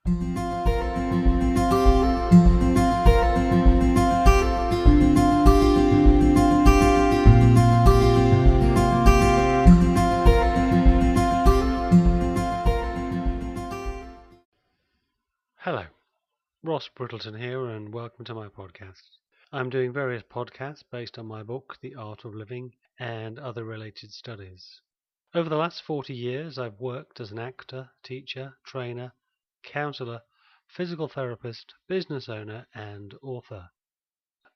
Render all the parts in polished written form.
Hello, Ross Brittleton here, and welcome to my podcast. I'm doing various podcasts based on my book, The Art of Living, and other related studies. Over the last 40 years, I've worked as an actor, teacher, trainer, counselor, physical therapist, business owner, and author.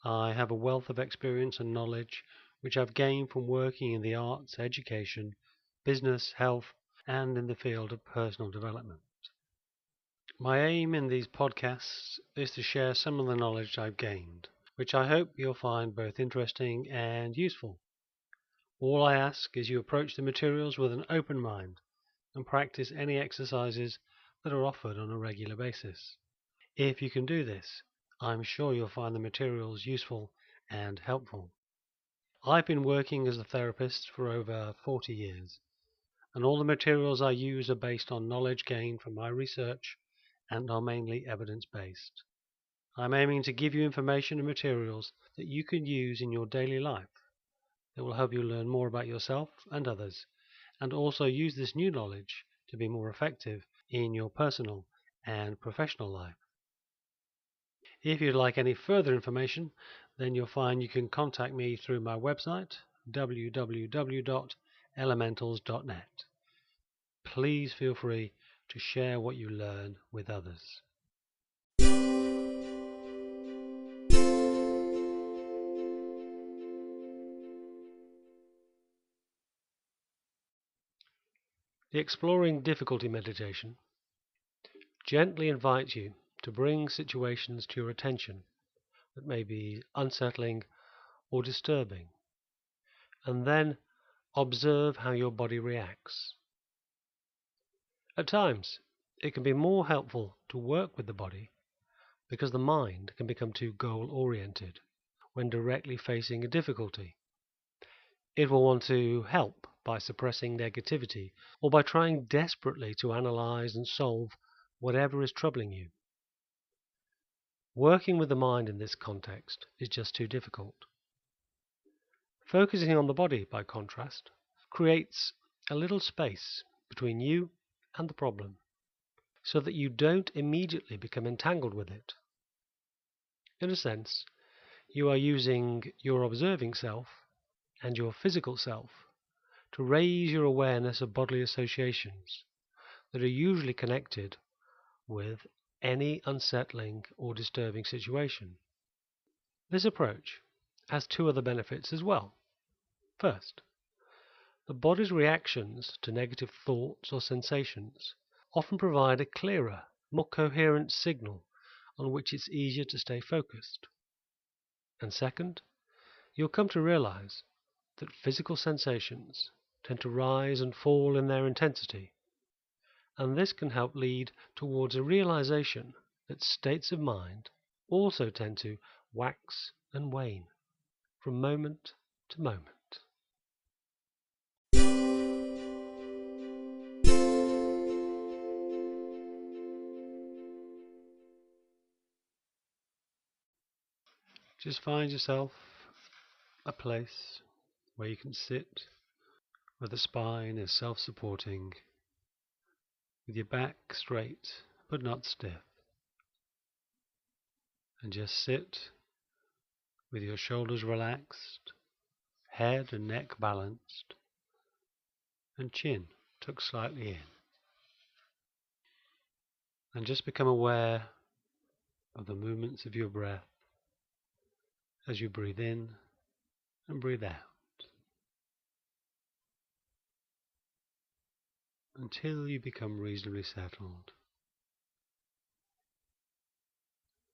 I have a wealth of experience and knowledge which I've gained from working in the arts, education, business, health, and in the field of personal development. My aim in these podcasts is to share some of the knowledge I've gained, which I hope you'll find both interesting and useful. All I ask is you approach the materials with an open mind and practice any exercises that are offered on a regular basis. If you can do this, I'm sure you'll find the materials useful and helpful. I've been working as a therapist for over 40 years, and all the materials I use are based on knowledge gained from my research and are mainly evidence-based. I'm aiming to give you information and materials that you can use in your daily life that will help you learn more about yourself and others, and also use this new knowledge to be more effective in your personal and professional life. If you'd like any further information, then you'll find you can contact me through my website, www.elementals.net. Please feel free to share what you learn with others. The Exploring Difficulty meditation gently invites you to bring situations to your attention that may be unsettling or disturbing, and then observe how your body reacts. At times, it can be more helpful to work with the body because the mind can become too goal-oriented when directly facing a difficulty. It will want to help by suppressing negativity or by trying desperately to analyze and solve whatever is troubling you. Working with the mind in this context is just too difficult. Focusing on the body, by contrast, creates a little space between you and the problem so that you don't immediately become entangled with it. In a sense, you are using your observing self and your physical self to raise your awareness of bodily associations that are usually connected with any unsettling or disturbing situation. This approach has two other benefits as well. First, the body's reactions to negative thoughts or sensations often provide a clearer, more coherent signal on which it's easier to stay focused. And second, you'll come to realize that physical sensations tend to rise and fall in their intensity, and this can help lead towards a realization that states of mind also tend to wax and wane from moment to moment. Just find yourself a place where you can sit, where the spine is self-supporting, with your back straight but not stiff. And just sit with your shoulders relaxed, head and neck balanced, and chin tucked slightly in. And just become aware of the movements of your breath as you breathe in and breathe out, until you become reasonably settled.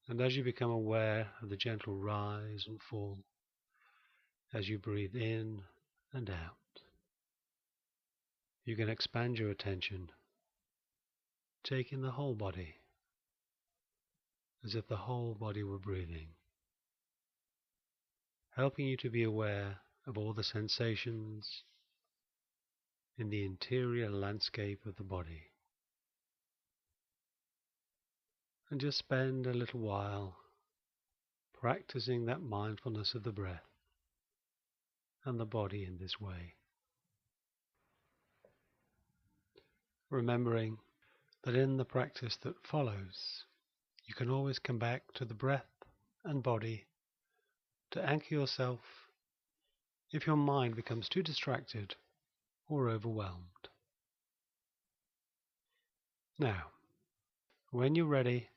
And as you become aware of the gentle rise and fall as you breathe in and out, you can expand your attention, taking the whole body as if the whole body were breathing, helping you to be aware of all the sensations in the interior landscape of the body. and just spend a little while practicing that mindfulness of the breath and the body in this way, remembering that in the practice that follows, you can always come back to the breath and body to anchor yourself if your mind becomes too distracted or overwhelmed. Now, when you're ready,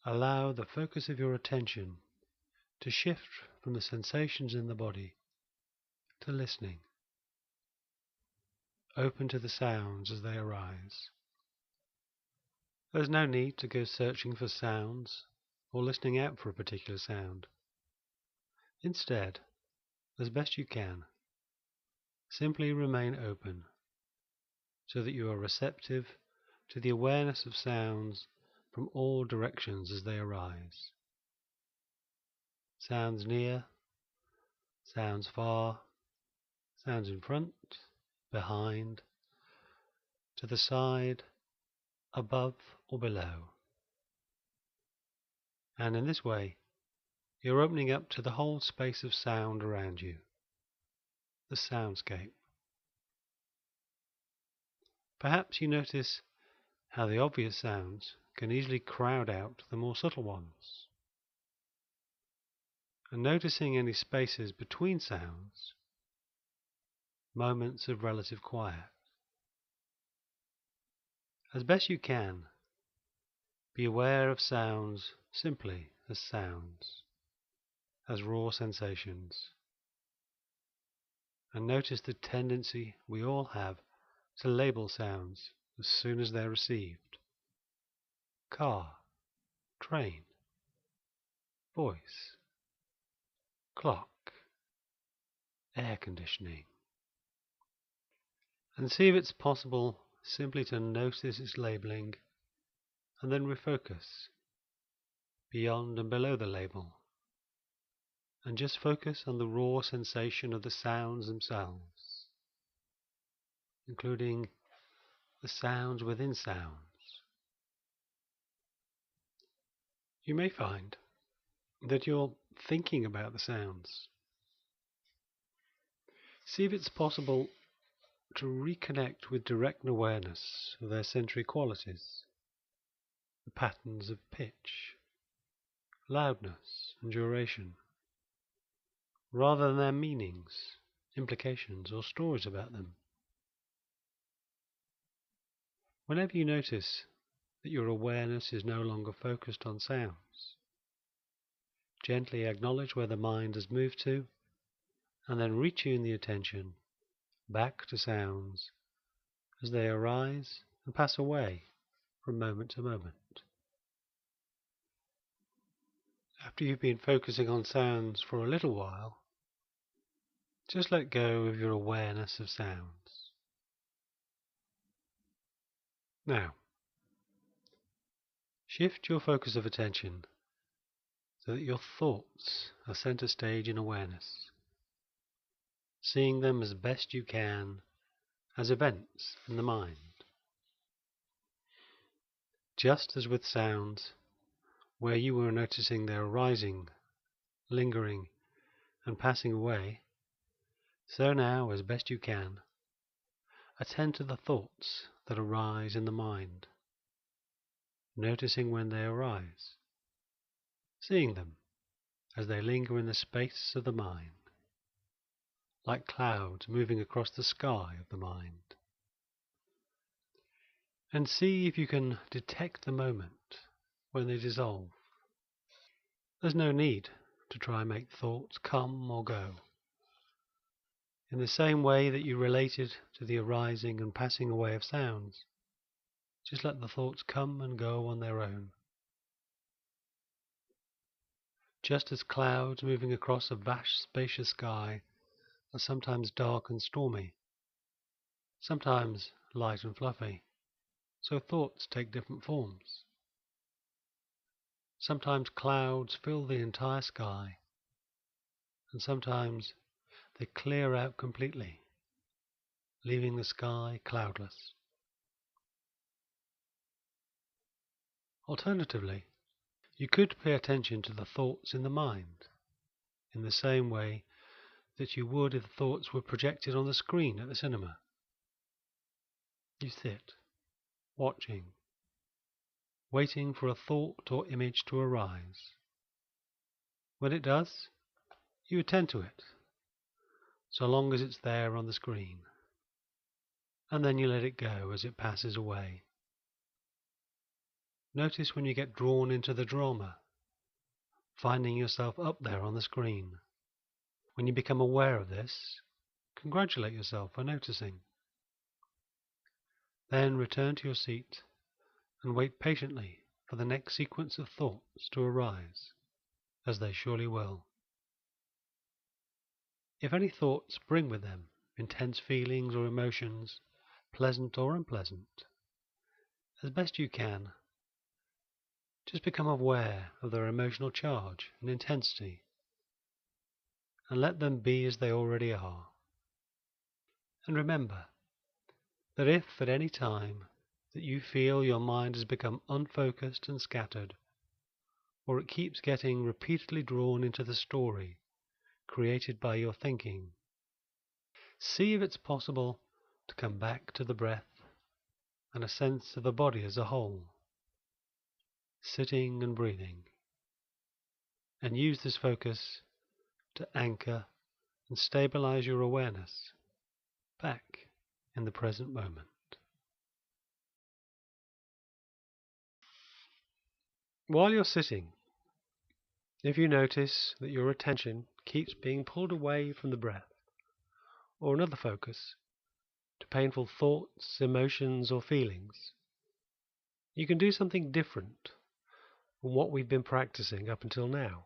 allow the focus of your attention to shift from the sensations in the body to listening, open to the sounds as they arise. There's no need to go searching for sounds or listening out for a particular sound. Instead, as best you can, simply remain open so that you are receptive to the awareness of sounds from all directions as they arise. Sounds near, sounds far, sounds in front, behind, to the side, above or below. And in this way, you're opening up to the whole space of sound around you, the soundscape. Perhaps you notice how the obvious sounds can easily crowd out the more subtle ones. And noticing any spaces between sounds, moments of relative quiet. As best you can, be aware of sounds simply as sounds, as raw sensations. And notice the tendency we all have to label sounds as soon as they're received. Car, train, voice, clock, air conditioning. And see if it's possible simply to notice its labeling and then refocus beyond and below the label, and just focus on the raw sensation of the sounds themselves, including the sounds within sounds. You may find that you're thinking about the sounds. See if it's possible to reconnect with direct awareness of their sensory qualities, the patterns of pitch, loudness and duration, rather than their meanings, implications or stories about them. Whenever you notice that your awareness is no longer focused on sounds, gently acknowledge where the mind has moved to, and then retune the attention back to sounds as they arise and pass away from moment to moment. After you've been focusing on sounds for a little while, just let go of your awareness of sounds. Now, shift your focus of attention so that your thoughts are center stage in awareness, seeing them as best you can as events in the mind. Just as with sounds, where you were noticing their arising, lingering, and passing away, so now, as best you can, attend to the thoughts that arise in the mind, noticing when they arise, seeing them as they linger in the space of the mind, like clouds moving across the sky of the mind. And see if you can detect the moment when they dissolve. There's no need to try and make thoughts come or go. In the same way that you related to the arising and passing away of sounds, just let the thoughts come and go on their own. Just as clouds moving across a vast, spacious sky are sometimes dark and stormy, sometimes light and fluffy, so thoughts take different forms. Sometimes clouds fill the entire sky, and sometimes they clear out completely, leaving the sky cloudless. Alternatively, you could pay attention to the thoughts in the mind, in the same way that you would if the thoughts were projected on the screen at the cinema. You sit, watching, waiting for a thought or image to arise. When it does, you attend to it, so long as it's there on the screen, and then you let it go as it passes away. Notice when you get drawn into the drama, finding yourself up there on the screen. When you become aware of this, congratulate yourself for noticing. Then return to your seat and wait patiently for the next sequence of thoughts to arise, as they surely will. If any thoughts bring with them intense feelings or emotions, pleasant or unpleasant, as best you can, just become aware of their emotional charge and intensity, and let them be as they already are. And remember that if at any time that you feel your mind has become unfocused and scattered, or it keeps getting repeatedly drawn into the story created by your thinking, see if it's possible to come back to the breath and a sense of the body as a whole, sitting and breathing, and use this focus to anchor and stabilize your awareness back in the present moment. While you're sitting, if you notice that your attention keeps being pulled away from the breath or another focus to painful thoughts, emotions, or feelings, you can do something different from what we've been practicing up until now.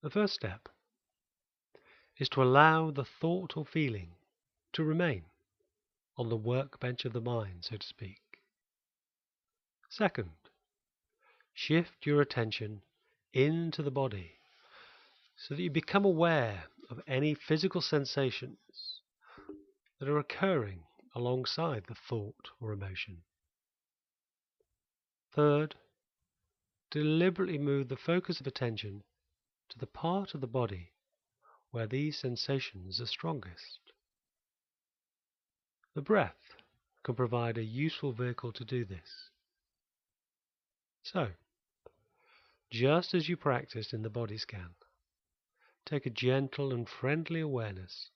The first step is to allow the thought or feeling to remain on the workbench of the mind, so to speak. Second, shift your attention into the body so that you become aware of any physical sensations that are occurring alongside the thought or emotion. Third, deliberately move the focus of attention to the part of the body where these sensations are strongest. The breath can provide a useful vehicle to do this. So, just as you practiced in the body scan, take a gentle and friendly awareness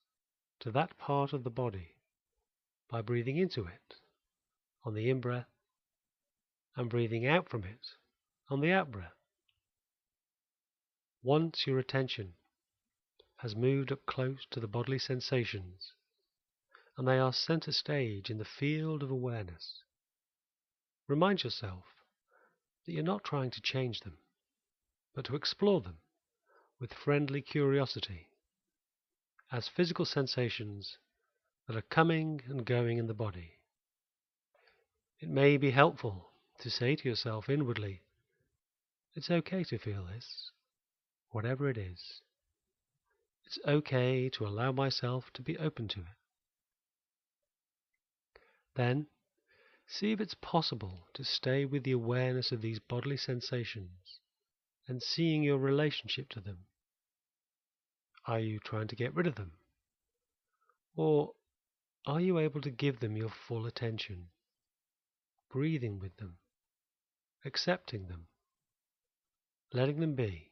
to that part of the body by breathing into it on the in-breath and breathing out from it on the out-breath. Once your attention has moved up close to the bodily sensations and they are center stage in the field of awareness, remind yourself that you're not trying to change them, but to explore them with friendly curiosity as physical sensations that are coming and going in the body. It may be helpful to say to yourself inwardly, it's okay to feel this, whatever it is. It's okay to allow myself to be open to it. Then, see if it's possible to stay with the awareness of these bodily sensations and seeing your relationship to them. Are you trying to get rid of them? Or are you able to give them your full attention, breathing with them, accepting them, letting them be?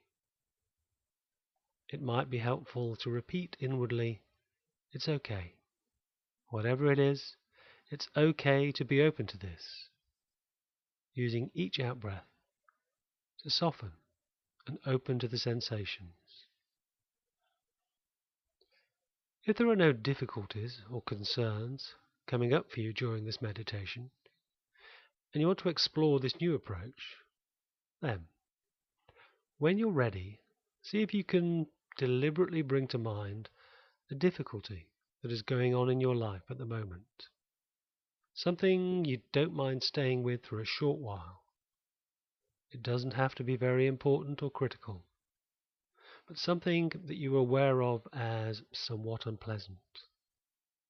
It might be helpful to repeat inwardly, it's okay. Whatever it is, it's okay to be open to this, using each out-breath to soften and open to the sensations. If there are no difficulties or concerns coming up for you during this meditation, and you want to explore this new approach, then, when you're ready, see if you can deliberately bring to mind the difficulty that is going on in your life at the moment. Something you don't mind staying with for a short while. It doesn't have to be very important or critical, but something that you are aware of as somewhat unpleasant,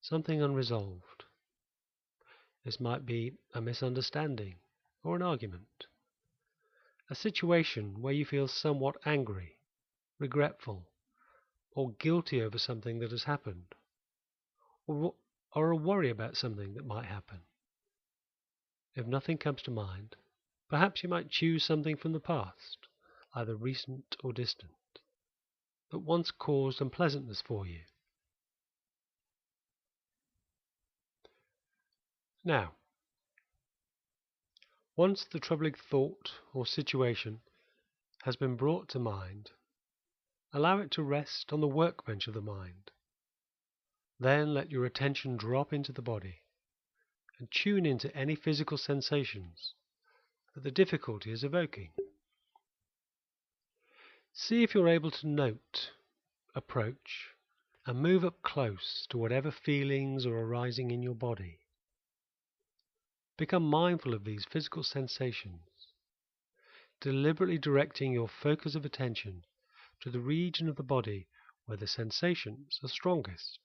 something unresolved. This might be a misunderstanding or an argument, a situation where you feel somewhat angry, regretful, or guilty over something that has happened, or a worry about something that might happen. If nothing comes to mind, perhaps you might choose something from the past, either recent or distant, that once caused unpleasantness for you. Now, once the troubling thought or situation has been brought to mind, allow it to rest on the workbench of the mind. Then let your attention drop into the body and tune into any physical sensations that the difficulty is evoking. See if you're able to note, approach, and move up close to whatever feelings are arising in your body. Become mindful of these physical sensations, deliberately directing your focus of attention to the region of the body where the sensations are strongest.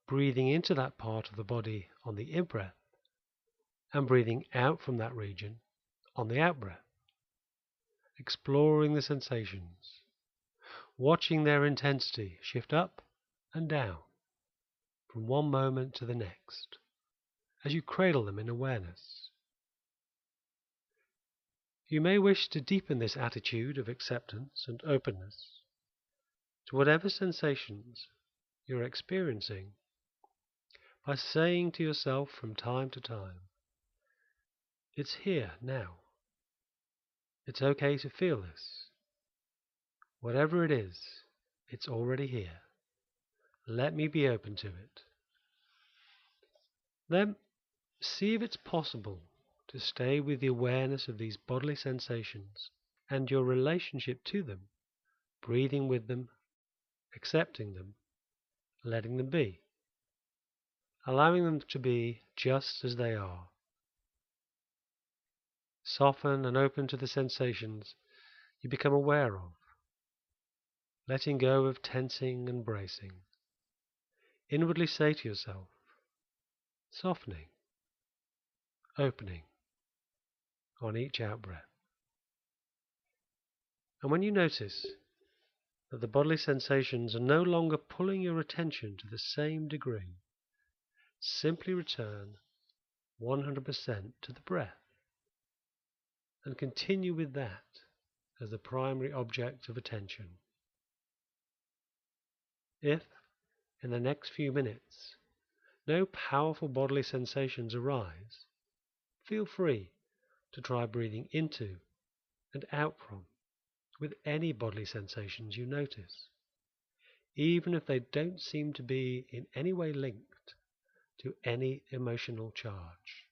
Breathing into that part of the body on the in-breath and breathing out from that region on the out-breath. Exploring the sensations, watching their intensity shift up and down from one moment to the next as you cradle them in awareness. You may wish to deepen this attitude of acceptance and openness to whatever sensations you're experiencing by saying to yourself from time to time, "It's here now. It's okay to feel this. Whatever it is, it's already here. Let me be open to it." Then see if it's possible to stay with the awareness of these bodily sensations and your relationship to them, breathing with them, accepting them, letting them be, allowing them to be just as they are. Soften and open to the sensations you become aware of, letting go of tensing and bracing. Inwardly say to yourself, softening, opening on each out-breath. And when you notice that the bodily sensations are no longer pulling your attention to the same degree, simply return 100% to the breath and continue with that as the primary object of attention. If, in the next few minutes, no powerful bodily sensations arise, feel free to try breathing into and out from with any bodily sensations you notice, even if they don't seem to be in any way linked to any emotional charge.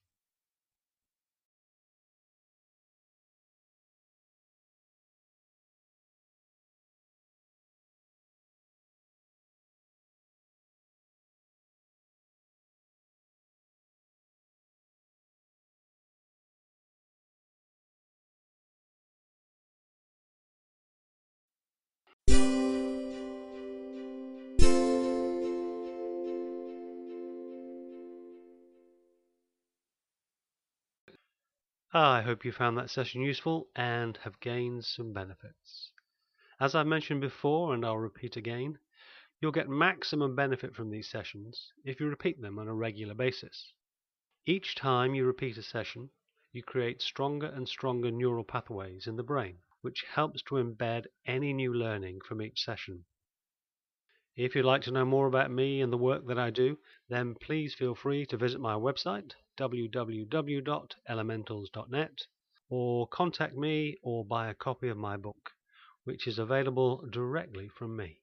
I hope you found that session useful and have gained some benefits. As I mentioned before, and I'll repeat again, you'll get maximum benefit from these sessions if you repeat them on a regular basis. Each time you repeat a session, you create stronger and stronger neural pathways in the brain, which helps to embed any new learning from each session. If you'd like to know more about me and the work that I do, then please feel free to visit my website, www.elementals.net, or contact me or buy a copy of my book, which is available directly from me.